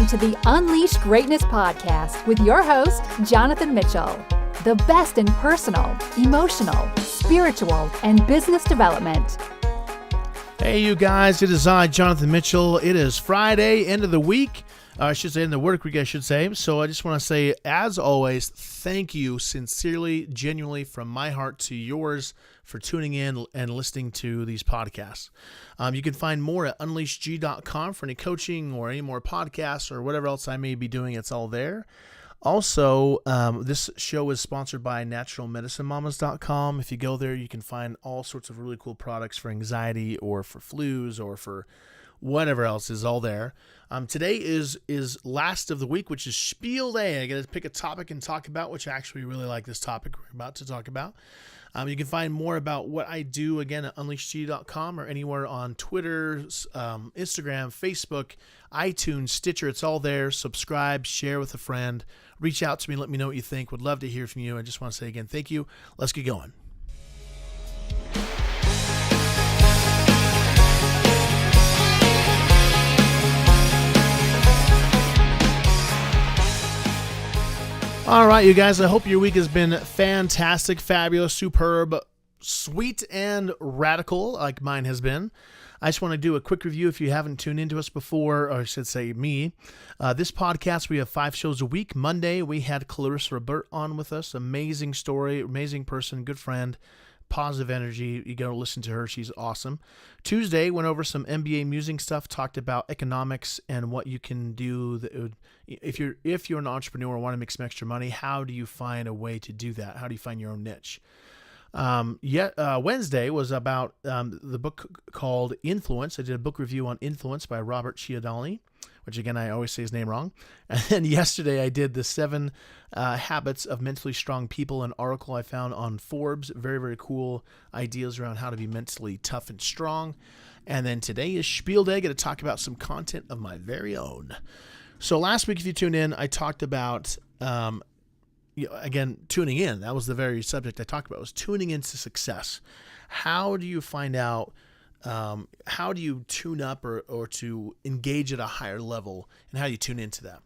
Welcome to the Unleash Greatness podcast with your host, Jonathan Mitchell. The best in personal, emotional, spiritual, and business development. Hey, you guys, it is I, Jonathan Mitchell. It is Friday, end of the week. I should say, in the work week, I should say. So I just want to say, as always, thank you sincerely, genuinely, from my heart to yours for tuning in and listening to these podcasts. You can find more at unleashg.com for any coaching or any more podcasts or whatever else I may be doing. It's all there. Also, this show is sponsored by naturalmedicinemama's.com. If you go there, you can find all sorts of really cool products for anxiety or for flus or for whatever else is all there. Today is last of the week, which is Spiel Day. I got to pick a topic and talk about, which I actually really like this topic we're about to talk about. You can find more about what I do, again, at unleashg.com or anywhere on Twitter, Instagram, Facebook, iTunes, Stitcher. It's all there. Subscribe, share with a friend. Reach out to me. Let me know what you think. Would love to hear from you. I just want to say again, thank you. Let's get going. All right, you guys, I hope your week has been fantastic, fabulous, superb, sweet, and radical like mine has been. I just want to do a quick review if you haven't tuned into us before, or I should say me. This podcast, we have 5 shows a week. Monday, we had Clarissa Robert on with us. Amazing story, amazing person, good friend, positive energy. You got to listen to her. She's awesome. Tuesday, went over some MBA musing stuff, talked about economics and what you can do that would, if you're an entrepreneur and want to make some extra money, how do you find a way to do that? How do you find your own niche? Wednesday was about the book called Influence. I did a book review on Influence by Robert Cialdini, which again, I always say his name wrong. And then yesterday I did the 7 Habits of Mentally Strong People, an article I found on Forbes. Very, very cool ideas around how to be mentally tough and strong. And then today is Spiel Day. I get to talk about some content of my very own. So last week, if you tuned in, I talked about, again, tuning in. That was the very subject I talked about, was tuning into success. How do you find out, how do you tune up or to engage at a higher level, and how do you tune into that?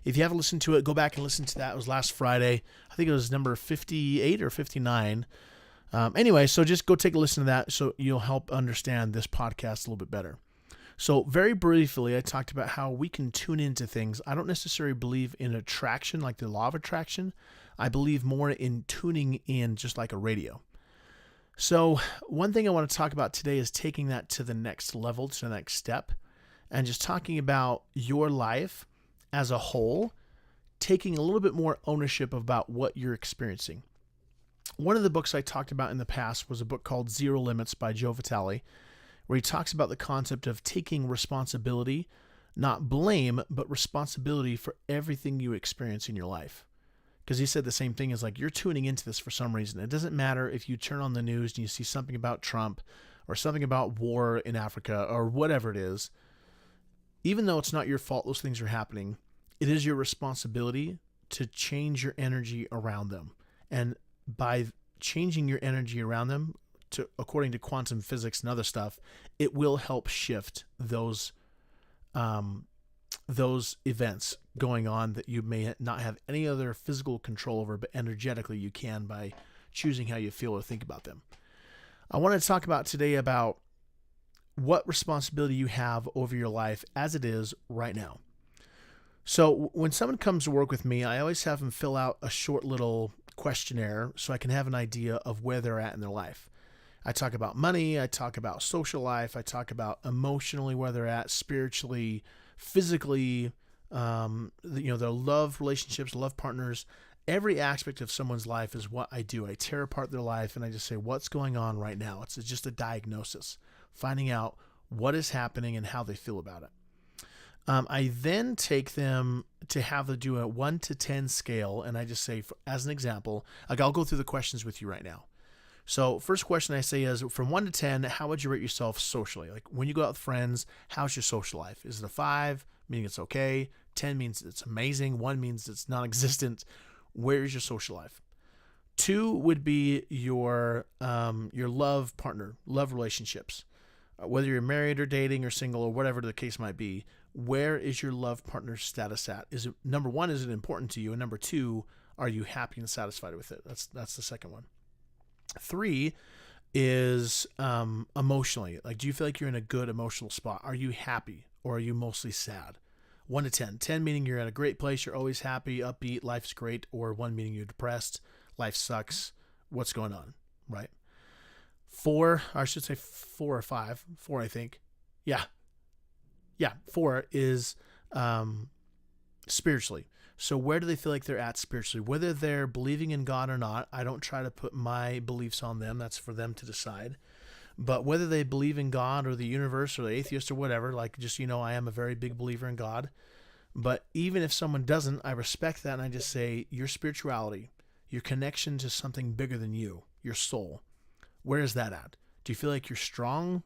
If you haven't listened to it, go back and listen to that. It was last Friday. I think it was number 58 or 59. Anyway, so just go take a listen to that so you'll help understand this podcast a little bit better. So very briefly, I talked about how we can tune into things. I don't necessarily believe in attraction, like the law of attraction. I believe more in tuning in, just like a radio. So one thing I want to talk about today is taking that to the next level, to the next step, and just talking about your life as a whole, taking a little bit more ownership about what you're experiencing. One of the books I talked about in the past was a book called Zero Limits by Joe Vitale, where he talks about the concept of taking responsibility, not blame, but responsibility for everything you experience in your life. Because he said the same thing as like, you're tuning into this for some reason. It doesn't matter if you turn on the news and you see something about Trump or something about war in Africa or whatever it is. Even though it's not your fault those things are happening, it is your responsibility to change your energy around them. And by changing your energy around them, according to quantum physics and other stuff, it will help shift those events going on that you may not have any other physical control over, but energetically you can by choosing how you feel or think about them. I want to talk about today about what responsibility you have over your life as it is right now. So when someone comes to work with me, I always have them fill out a short little questionnaire so I can have an idea of where they're at in their life. I talk about money, I talk about social life, I talk about emotionally where they're at, spiritually, physically, their love relationships, love partners. Every aspect of someone's life is what I do. I tear apart their life and I just say, what's going on right now? It's just a diagnosis, finding out what is happening and how they feel about it. I then take them to have them do a 1 to 10 scale. And I just say, as an example, like I'll go through the questions with you right now. So first question I say is, from 1 to 10, how would you rate yourself socially? Like when you go out with friends, how's your social life? Is it a 5, meaning it's okay? 10 means it's amazing. 1 means it's non-existent. Where is your social life? 2 would be your love partner, love relationships. whether you're married or dating or single or whatever the case might be, where is your love partner status at? Is it, number one, is it important to you? And number two, are you happy and satisfied with it? That's the second one. 3 is emotionally. Like, do you feel like you're in a good emotional spot? Are you happy or are you mostly sad? 1 to 10. 10 meaning you're at a great place, you're always happy, upbeat, life's great, or 1 meaning you're depressed, life sucks, what's going on, right? 4, or I should say 4 or 5. 4, I think. Yeah. 4 is spiritually. So where do they feel like they're at spiritually? Whether they're believing in God or not, I don't try to put my beliefs on them. That's for them to decide. But whether they believe in God or the universe or the atheist or whatever, like, just, I am a very big believer in God. But even if someone doesn't, I respect that, and I just say, your spirituality, your connection to something bigger than you, your soul, where is that at? Do you feel like you're strong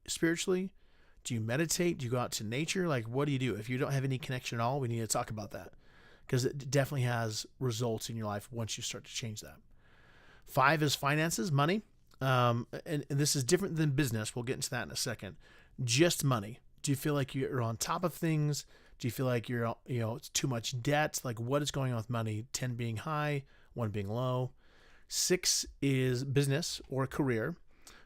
spiritually? Do you meditate? Do you go out to nature? Like, what do you do? If you don't have any connection at all, we need to talk about that, because it definitely has results in your life once you start to change that. 5 is finances, money. And this is different than business. We'll get into that in a second. Just money. Do you feel like you're on top of things? Do you feel like you're, it's too much debt? Like, what is going on with money? 10 being high, 1 being low. 6 is business or career.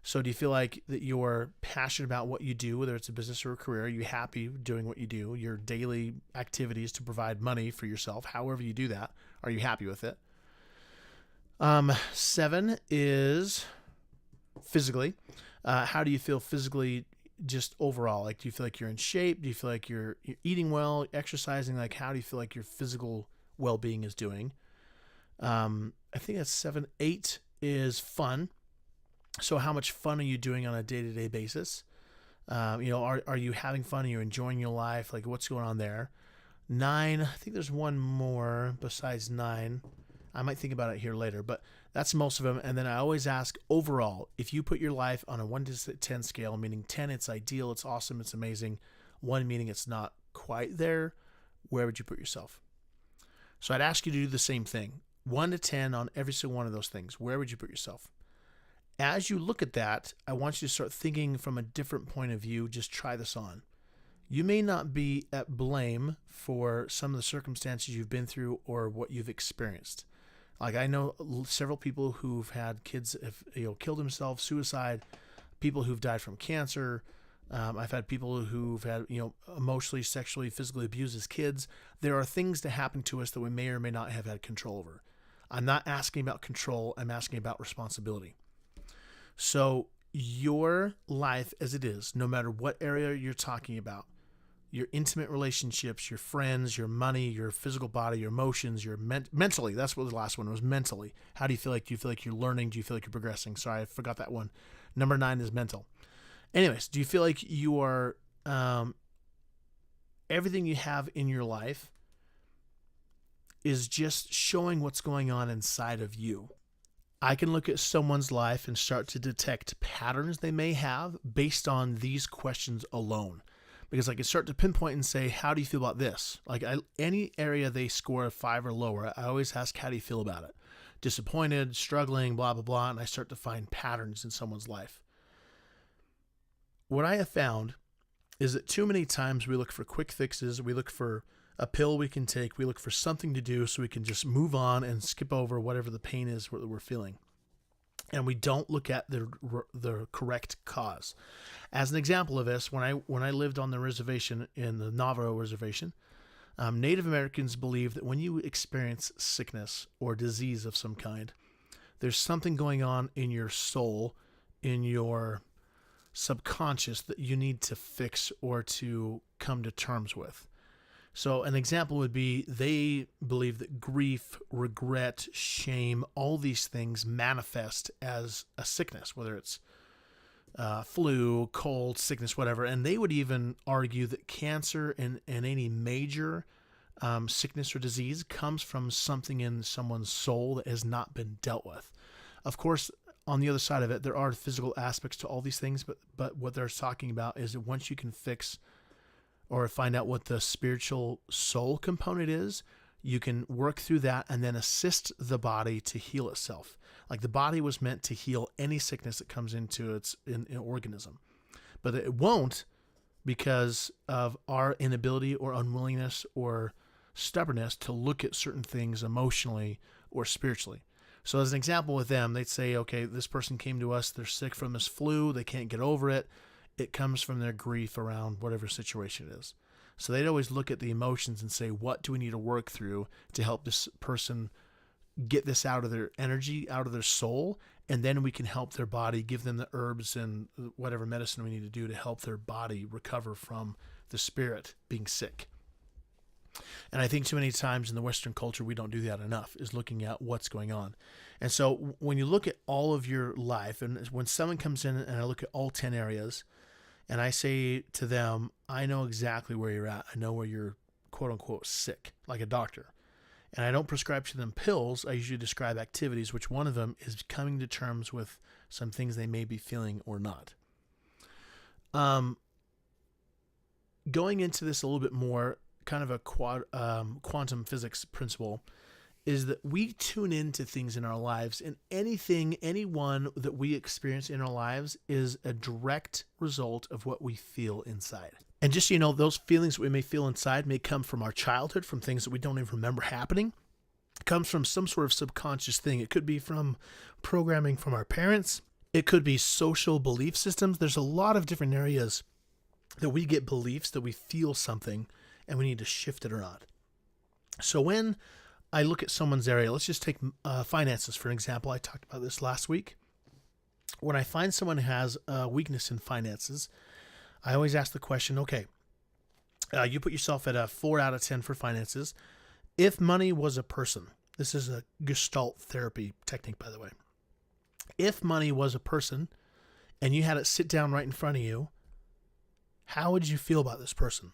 So do you feel like that you're passionate about what you do, whether it's a business or a career? Are you happy doing what you do? Your daily activities to provide money for yourself, however you do that, are you happy with it? 7 is physically. How do you feel physically, just overall? Like, do you feel like you're in shape? Do you feel like you're eating well, exercising? Like, how do you feel like your physical well-being is doing? I think that's 7. 8 is fun. So how much fun are you doing on a day-to-day basis? Are you having fun? Are you enjoying your life? Like, what's going on there? 9, I think there's one more besides 9. I might think about it here later, but that's most of them. And then I always ask, overall, if you put your life on a 1 to 10 scale, meaning 10, it's ideal, it's awesome, it's amazing. 1 meaning it's not quite there, where would you put yourself? So I'd ask you to do the same thing. 1 to 10 on every single one of those things. Where would you put yourself? As you look at that, I want you to start thinking from a different point of view. Just try this on. You may not be at blame for some of the circumstances you've been through or what you've experienced. Like, I know several people who've had kids have killed themselves, suicide, people who've died from cancer. I've had people who've had emotionally, sexually, physically abused as kids. There are things that happen to us that we may or may not have had control over. I'm not asking about control. I'm asking about responsibility. So your life as it is, no matter what area you're talking about, your intimate relationships, your friends, your money, your physical body, your emotions, your mentally. That's what the last one was, mentally. How do you feel like? Do you feel like you're learning? Do you feel like you're progressing? Sorry, I forgot that one. Number 9 is mental. Anyways, do you feel like you are, everything you have in your life is just showing what's going on inside of you? I can look at someone's life and start to detect patterns they may have based on these questions alone. Because I can start to pinpoint and say, how do you feel about this? Like, any area they score a 5 or lower, I always ask, how do you feel about it? Disappointed, struggling, blah, blah, blah. And I start to find patterns in someone's life. What I have found is that too many times we look for quick fixes. We look for a pill we can take. We look for something to do so we can just move on and skip over whatever the pain is that we're feeling. And we don't look at the correct cause. As an example of this, when I lived on the reservation, in the Navajo reservation, Native Americans believe that when you experience sickness or disease of some kind, there's something going on in your soul, in your subconscious, that you need to fix or to come to terms with. So an example would be, they believe that grief, regret, shame, all these things manifest as a sickness, whether it's flu, cold, sickness, whatever. And they would even argue that cancer and any major sickness or disease comes from something in someone's soul that has not been dealt with. Of course, on the other side of it, there are physical aspects to all these things, but what they're talking about is that once you can fix or find out what the spiritual soul component is, you can work through that and then assist the body to heal itself. Like, the body was meant to heal any sickness that comes into its organism. But it won't because of our inability or unwillingness or stubbornness to look at certain things emotionally or spiritually. So as an example with them, they'd say, okay, this person came to us, they're sick from this flu, they can't get over it. It comes from their grief around whatever situation it is. So they'd always look at the emotions and say, what do we need to work through to help this person get this out of their energy, out of their soul, and then we can help their body, give them the herbs and whatever medicine we need to do to help their body recover from the spirit being sick. And I think too many times in the Western culture, we don't do that enough, is looking at what's going on. And so when you look at all of your life, and when someone comes in and I look at all 10 areas, and I say to them, I know exactly where you're at. I know where you're quote unquote sick, like a doctor. And I don't prescribe to them pills. I usually describe activities, which one of them is coming to terms with some things they may be feeling or not. Going into this a little bit more, kind of a quantum physics principle, is that we tune into things in our lives, and anyone that we experience in our lives is a direct result of what we feel inside. And just so you know, those feelings that we may feel inside may come from our childhood, from things that we don't even remember happening. It comes from some sort of subconscious thing. It could be from programming from our parents. It could be social belief systems. There's a lot of different areas that we get beliefs that we feel something and we need to shift it or not. So when I look at someone's area, let's just take finances for an example. I talked about this last week. When I find someone who has a weakness in finances, I always ask the question, okay, you put yourself at a 4 out of 10 for finances. If money was a person, this is a Gestalt therapy technique, by the way. If money was a person and you had it sit down right in front of you, how would you feel about this person?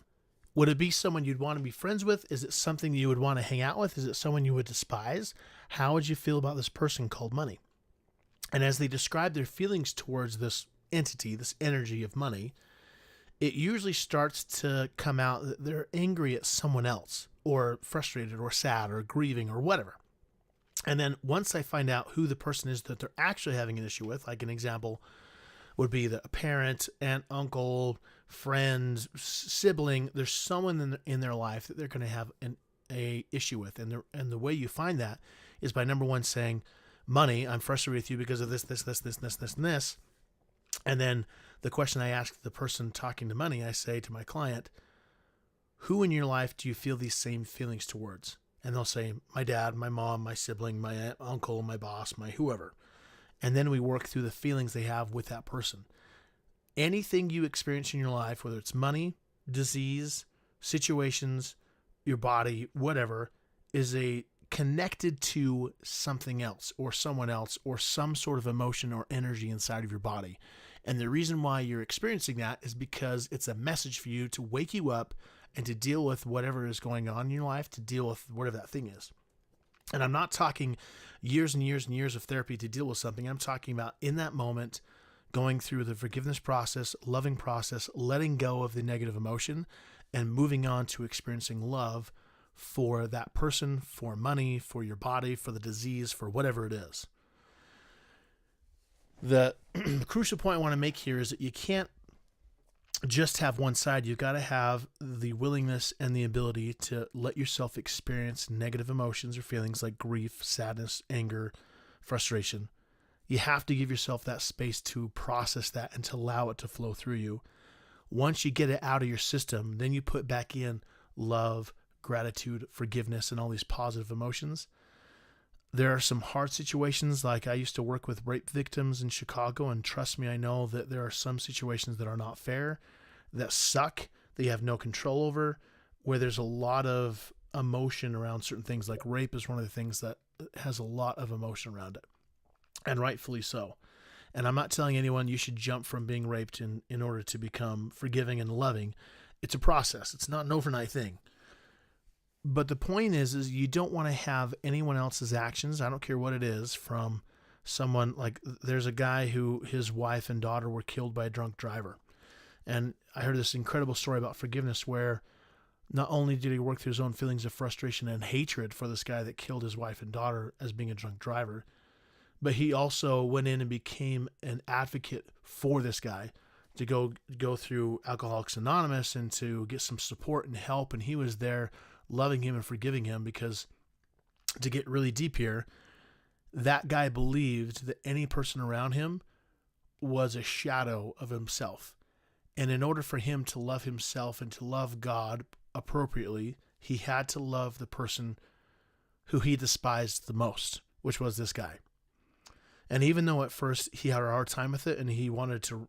Would it be someone you'd want to be friends with? Is it something you would want to hang out with? Is it someone you would despise? How would you feel about this person called money? And as they describe their feelings towards this entity, this energy of money, it usually starts to come out that they're angry at someone else, or frustrated, or sad, or grieving, or whatever. And then once I find out who the person is that they're actually having an issue with, like an example would be a parent, aunt, uncle, friend, sibling, there's someone in their life that they're going to have a issue with. And the way you find that is by, number one, saying, money, I'm frustrated with you because of this, and this. And then the question I ask the person talking to money, I say to my client, who in your life do you feel these same feelings towards? And they'll say, my dad, my mom, my sibling, my aunt, uncle, my boss, my whoever. And then we work through the feelings they have with that person. Anything you experience in your life, whether it's money, disease, situations, your body, whatever, is connected to something else or someone else or some sort of emotion or energy inside of your body. And the reason why you're experiencing that is because it's a message for you to wake you up and to deal with whatever is going on in your life, to deal with whatever that thing is. And I'm not talking years and years and years of therapy to deal with something. I'm talking about in that moment, going through the forgiveness process, loving process, letting go of the negative emotion, and moving on to experiencing love for that person, for money, for your body, for the disease, for whatever it is. The crucial point I want to make here is that you can't just have one side. You've got to have the willingness and the ability to let yourself experience negative emotions or feelings like grief, sadness, anger, frustration. You have to give yourself that space to process that and to allow it to flow through you. Once you get it out of your system, then you put back in love, gratitude, forgiveness, and all these positive emotions. There are some hard situations, like I used to work with rape victims in Chicago, and trust me, I know that there are some situations that are not fair, that suck, that you have no control over, where there's a lot of emotion around certain things. Like rape is one of the things that has a lot of emotion around it, and rightfully so. And I'm not telling anyone you should jump from being raped in order to become forgiving and loving. It's a process. It's not an overnight thing. But the point is you don't want to have anyone else's actions, I don't care what it is, from someone. Like there's a guy who his wife and daughter were killed by a drunk driver. And I heard this incredible story about forgiveness where not only did he work through his own feelings of frustration and hatred for this guy that killed his wife and daughter as being a drunk driver, but he also went in and became an advocate for this guy to go through Alcoholics Anonymous and to get some support and help. And he was there loving him and forgiving him, because to get really deep here, that guy believed that any person around him was a shadow of himself. And in order for him to love himself and to love God appropriately, he had to love the person who he despised the most, which was this guy. And even though at first he had a hard time with it and he wanted to,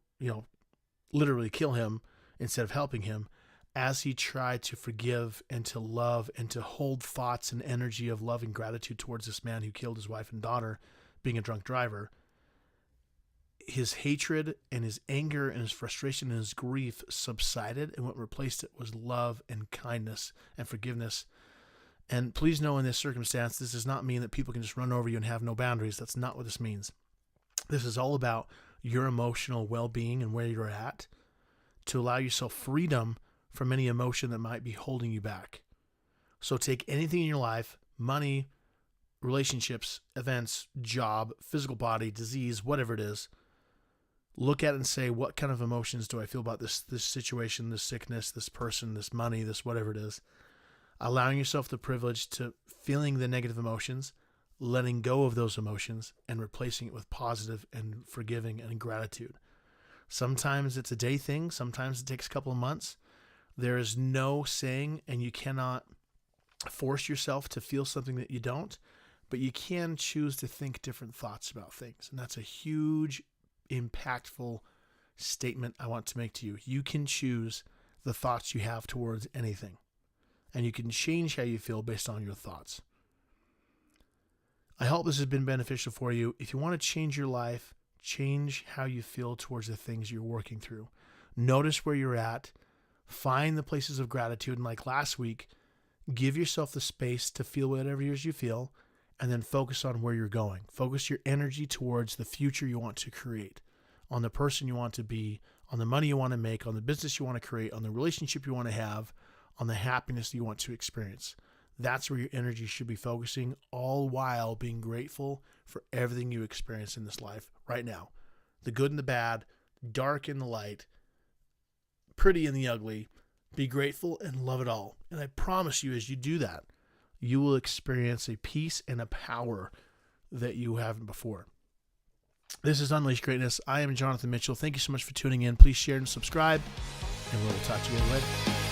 literally kill him instead of helping him, as he tried to forgive and to love and to hold thoughts and energy of love and gratitude towards this man who killed his wife and daughter being a drunk driver, his hatred and his anger and his frustration and his grief subsided, and what replaced it was love and kindness and forgiveness. And please know, in this circumstance, this does not mean that people can just run over you and have no boundaries. That's not what this means. This is all about your emotional well-being and where you're at, to allow yourself freedom from any emotion that might be holding you back. So take anything in your life, money, relationships, events, job, physical body, disease, whatever it is, look at it and say, what kind of emotions do I feel about this situation, this sickness, this person, this money, this whatever it is. Allowing yourself the privilege to feeling the negative emotions, letting go of those emotions, and replacing it with positive and forgiving and gratitude. Sometimes it's a day thing. Sometimes it takes a couple of months. There is no saying, and you cannot force yourself to feel something that you don't, but you can choose to think different thoughts about things. And that's a huge, impactful statement I want to make to you. You can choose the thoughts you have towards anything, and you can change how you feel based on your thoughts. I hope this has been beneficial for you. If you want to change your life, change how you feel towards the things you're working through. Notice where you're at. Find the places of gratitude. And like last week, give yourself the space to feel whatever it is you feel, and then focus on where you're going. Focus your energy towards the future you want to create, on the person you want to be, on the money you want to make, on the business you want to create, on the relationship you want to have, on the happiness you want to experience. That's where your energy should be focusing, all while being grateful for everything you experience in this life right now. The good and the bad, dark and the light, pretty and the ugly. Be grateful and love it all. And I promise you, as you do that, you will experience a peace and a power that you haven't before. This is Unleash Greatness. I am Jonathan Mitchell. Thank you so much for tuning in. Please share and subscribe, and we'll talk to you later.